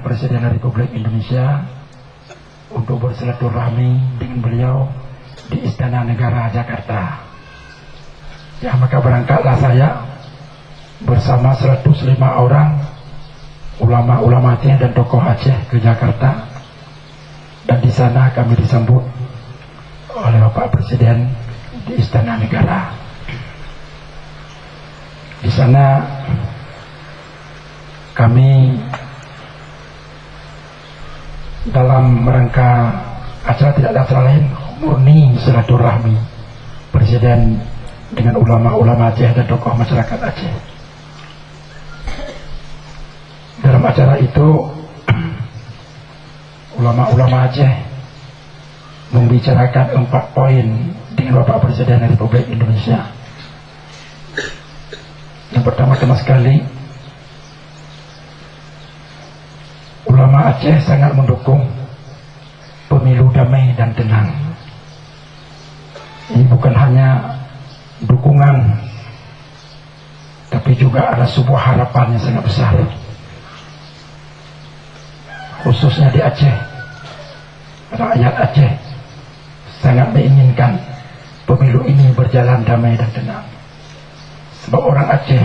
kepada Presiden Republik Indonesia untuk bersilaturahmi dengan beliau di Istana Negara Jakarta. Ya, maka berangkatlah saya bersama 105 orang ulama-ulama Aceh dan tokoh Aceh ke Jakarta, dan di sana kami disambut oleh Bapak Presiden di Istana Negara. Di sana kami dalam rangka acara tidak ada acara lain, murni silaturahmi Presiden dengan ulama-ulama Aceh dan tokoh masyarakat Aceh. Dalam acara itu ulama-ulama Aceh membicarakan 4 poin dengan Bapak Presiden Republik Indonesia. Yang pertama sekali, ulama Aceh sangat mendukung pemilu damai dan tenang. Ini bukan hanya dukungan, tapi juga ada sebuah harapan yang sangat besar, khususnya di Aceh. Rakyat Aceh sangat menginginkan pemilu ini berjalan damai dan tenang, sebab orang Aceh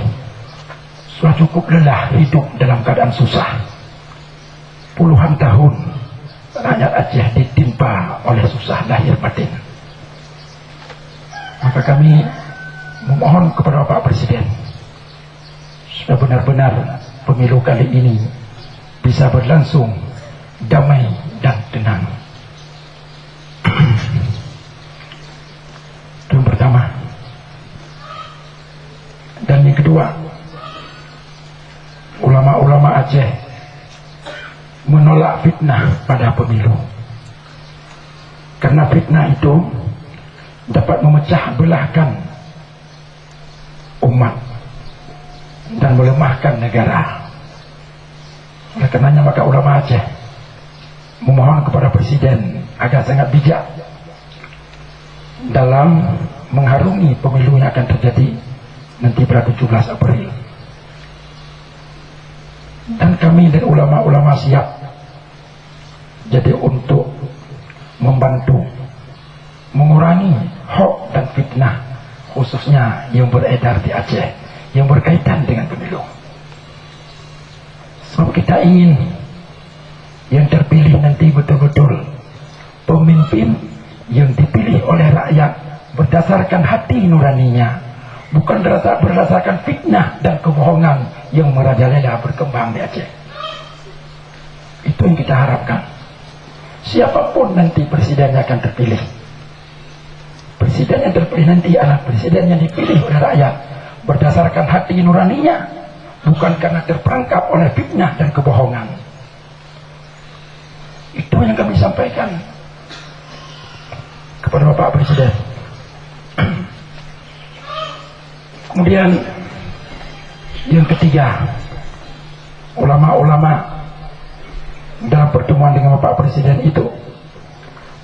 sudah cukup lelah hidup dalam keadaan susah. Puluhan tahun rakyat Aceh ditimpa oleh susah lahir batin. Maka kami memohon kepada Bapak Presiden supaya benar-benar pemilu kali ini bisa berlangsung damai dan tenang. Itu yang pertama. Dan yang kedua, ulama-ulama Aceh menolak fitnah pada pemilu, karena fitnah itu dapat memecah belahkan umat dan melemahkan negara. Oleh karenanya maka ulama Aceh memohon kepada Presiden agar sangat bijak dalam mengharungi pemilu yang akan terjadi nanti pada 17 April. Dan kami dan ulama-ulama siap jadi untuk membantu mengurangi hoax dan fitnah, khususnya yang beredar di Aceh yang berkaitan dengan pemilu. Sebab kita ingin yang terpilih nanti betul-betul pemimpin yang dipilih oleh rakyat berdasarkan hati nuraninya, bukan berdasarkan fitnah dan kebohongan yang merajalela berkembang di Aceh. Itu yang kita harapkan. Siapapun nanti presidennya akan terpilih, presiden yang terpilih nanti adalah presiden yang dipilih oleh rakyat berdasarkan hati nuraninya, bukan karena terperangkap oleh fitnah dan kebohongan. Itu yang kami sampaikan kepada Bapak Presiden. Kemudian yang ketiga, ulama-ulama dalam pertemuan dengan Bapak Presiden itu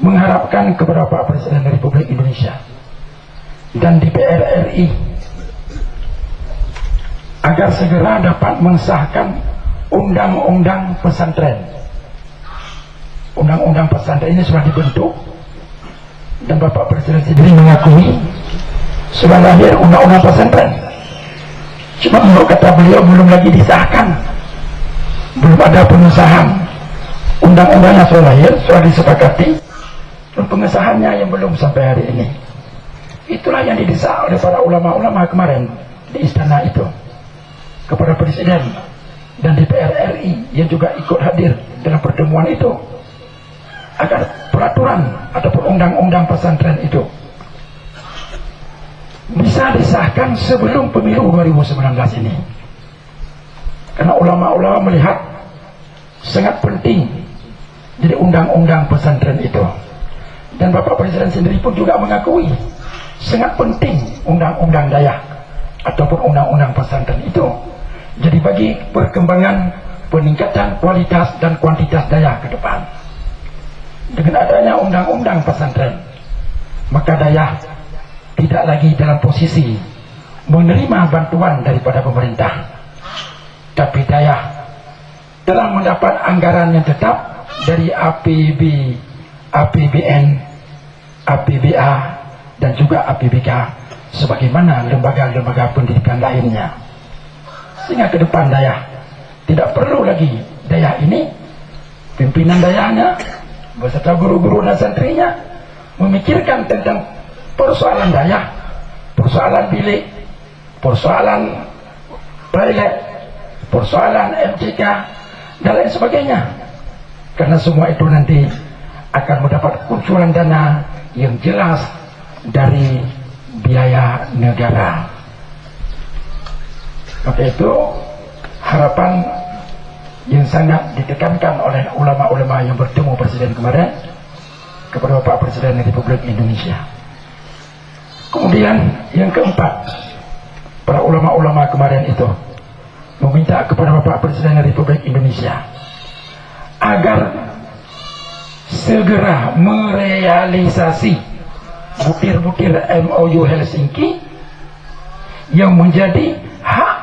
mengharapkan kepada Bapak Presiden Republik Indonesia dan DPR RI agar segera dapat mengesahkan undang-undang pesantren. Undang-undang pesantren ini sudah dibentuk dan Bapak Presiden sendiri mengakui sudah lahir undang-undang pesantren. Cuma menurut kata beliau belum lagi disahkan, belum ada pengesahan. Undang-undangnya sudah lahir, sudah disepakati, dan pengesahannya yang belum sampai hari ini. Itulah yang didesak oleh para ulama-ulama kemarin di istana itu kepada Presiden dan DPR RI yang juga ikut hadir dalam pertemuan itu, agar peraturan ataupun undang-undang pesantren itu bisa disahkan sebelum pemilu 2019 ini. Karena ulama-ulama melihat sangat penting jadi undang-undang pesantren itu, dan Bapak Presiden sendiri pun juga mengakui sangat penting undang-undang Dayak ataupun undang-undang pesantren itu. Jadi bagi perkembangan peningkatan kualitas dan kuantitas Dayak ke depan, dengan adanya undang-undang pesantren, maka Dayak tidak lagi dalam posisi menerima bantuan daripada pemerintah, tapi Dayak telah mendapat anggaran yang tetap dari APBN, APBA, dan juga APBK, sebagaimana lembaga-lembaga pendidikan lainnya. Sehingga ke depan Dayah tidak perlu lagi Dayah ini, pimpinan Dayahnya beserta guru-guru dan santrinya memikirkan tentang persoalan Dayah, persoalan bilik, persoalan toilet, persoalan MCK, dan lain sebagainya. Karena semua itu nanti akan mendapat kunculan dana yang jelas dari biaya negara. Maka itu harapan yang sangat ditekankan oleh ulama-ulama yang bertemu Presiden kemarin kepada Bapak Presiden Republik Indonesia. Kemudian yang keempat, para ulama-ulama kemarin itu meminta kepada Bapak Presiden Republik Indonesia agar segera merealisasi butir-butir MOU Helsinki yang menjadi hak,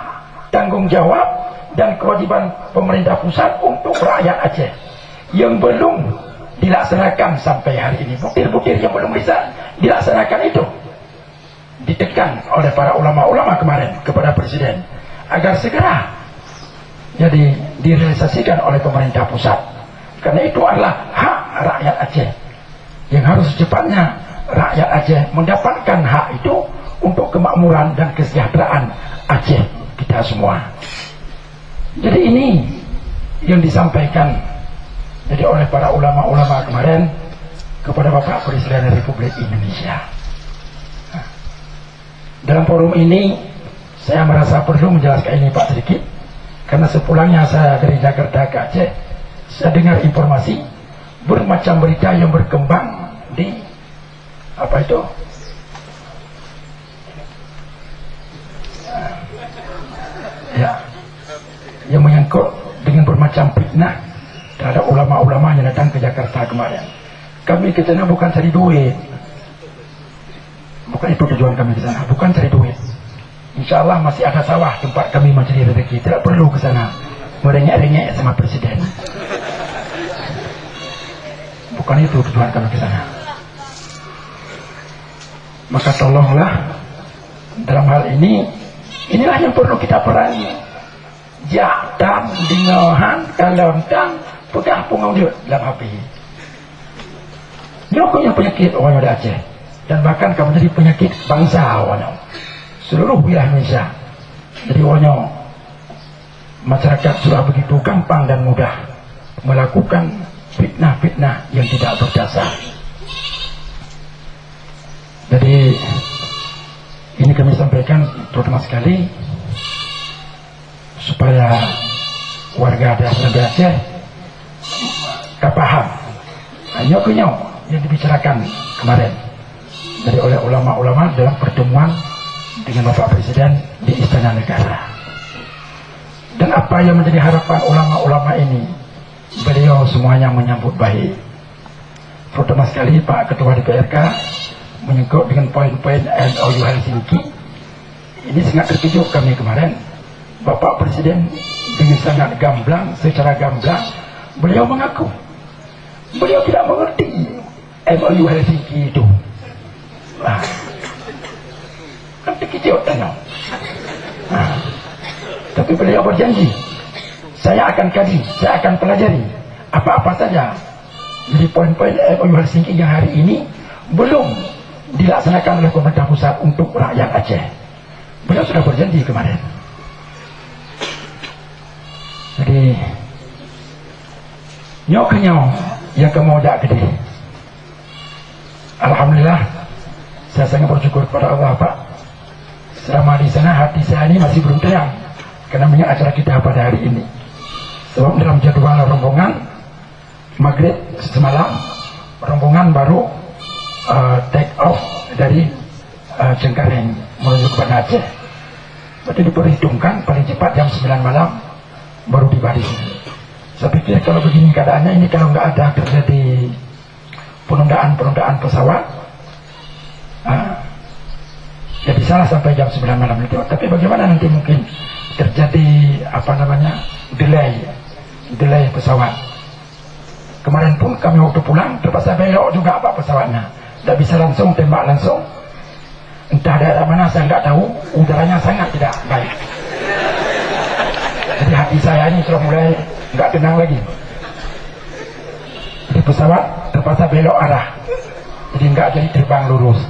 tanggung jawab, dan kewajiban pemerintah pusat untuk rakyat Aceh yang belum dilaksanakan sampai hari ini. Butir-butir yang belum bisa dilaksanakan itu ditekan oleh para ulama-ulama kemarin kepada Presiden agar segera jadi direalisasikan oleh pemerintah pusat, karena itu adalah hak rakyat Aceh yang harus secepatnya rakyat Aceh mendapatkan hak itu untuk kemakmuran dan kesejahteraan Aceh kita semua. Jadi ini yang disampaikan jadi oleh para ulama-ulama kemarin kepada Bapak Presiden Republik Indonesia. Dalam forum ini saya merasa perlu menjelaskan ini Pak sedikit, karena sepulangnya saya dari Jakarta ke Aceh, saya dengar informasi bermacam berita yang berkembang di apa itu ya, yang menyangkut dengan bermacam fitnah terhadap ulama-ulama yang datang ke Jakarta kemarin. Kami ke sana bukan cari duit, bukan itu tujuan kami ke sana, bukan cari duit. Insya Allah masih ada sawah tempat kami mencari rezeki, tidak perlu ke sana merengek-rengek sama Presiden. Bukan itu tujuan kami ke sana. Maka tolonglah dalam hal ini, inilah yang perlu kita perangi. Jatang, dingohan, kalontang, pegah punggung dia dalam HP. Dia punya penyakit orang di Aceh, dan bahkan kamu jadi penyakit bangsa orang seluruh wilayah Indonesia. Jadi orang masyarakat sudah begitu gampang dan mudah melakukan fitnah-fitnah yang tidak berdasar. Jadi ini kami sampaikan terutama sekali supaya warga di Aceh paham nyok-nyok yang dibicarakan kemarin dari oleh ulama-ulama dalam pertemuan dengan Bapak Presiden di Istana Negara. Dan apa yang menjadi harapan ulama-ulama ini, beliau semuanya menyambut baik. Terutama sekali Pak Ketua DPRK menyangkut dengan poin-poin MOU Helsinki. Ini sangat terkejut kami kemarin. Bapak Presiden dengan sangat gamblang, secara gamblang beliau mengaku beliau tidak mengerti MOU Helsinki itu. Nah, kan terkejut tanya. Nah, tapi beliau berjanji, saya akan kaji, saya akan pelajari apa-apa saja jadi poin-poin MOU Helsinki yang hari ini belum dilaksanakan oleh pemerintah pusat untuk rakyat Aceh. Beliau sudah berjanji kemarin. Jadi nyok-nyok yang kamu jak gede. Alhamdulillah, saya sangat bersyukur kepada Allah Pak. Selama di sana hati saya ini masih belum tenang karena banyak acara kita pada hari ini. Sebab dalam jadwal rombongan maghrib semalam, rombongan baru take off dari Cengkareng menuju ke Banda Aceh. Berarti diperhitungkan paling cepat jam 9 malam baru tiba di sini. Saya pikir kalau begini keadaannya ini, kalau nggak ada terjadi penundaan pesawat, ya bisa sampai jam 9 malam itu. Tapi bagaimana nanti mungkin terjadi delay delay pesawat. Kemarin pun kami waktu pulang terpaksa belok juga apa pesawatnya, tidak bisa langsung tembak langsung. Entah daerah mana saya nggak tahu, udaranya sangat tidak baik. Jadi hati saya ini sudah mulai nggak tenang lagi. Jadi pesawat terpaksa belok arah, jadi nggak jadi terbang lurus.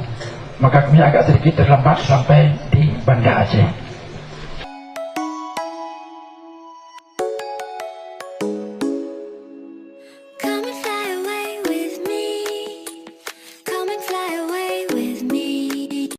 Maka kami agak sedikit terlambat sampai di Banda Aceh.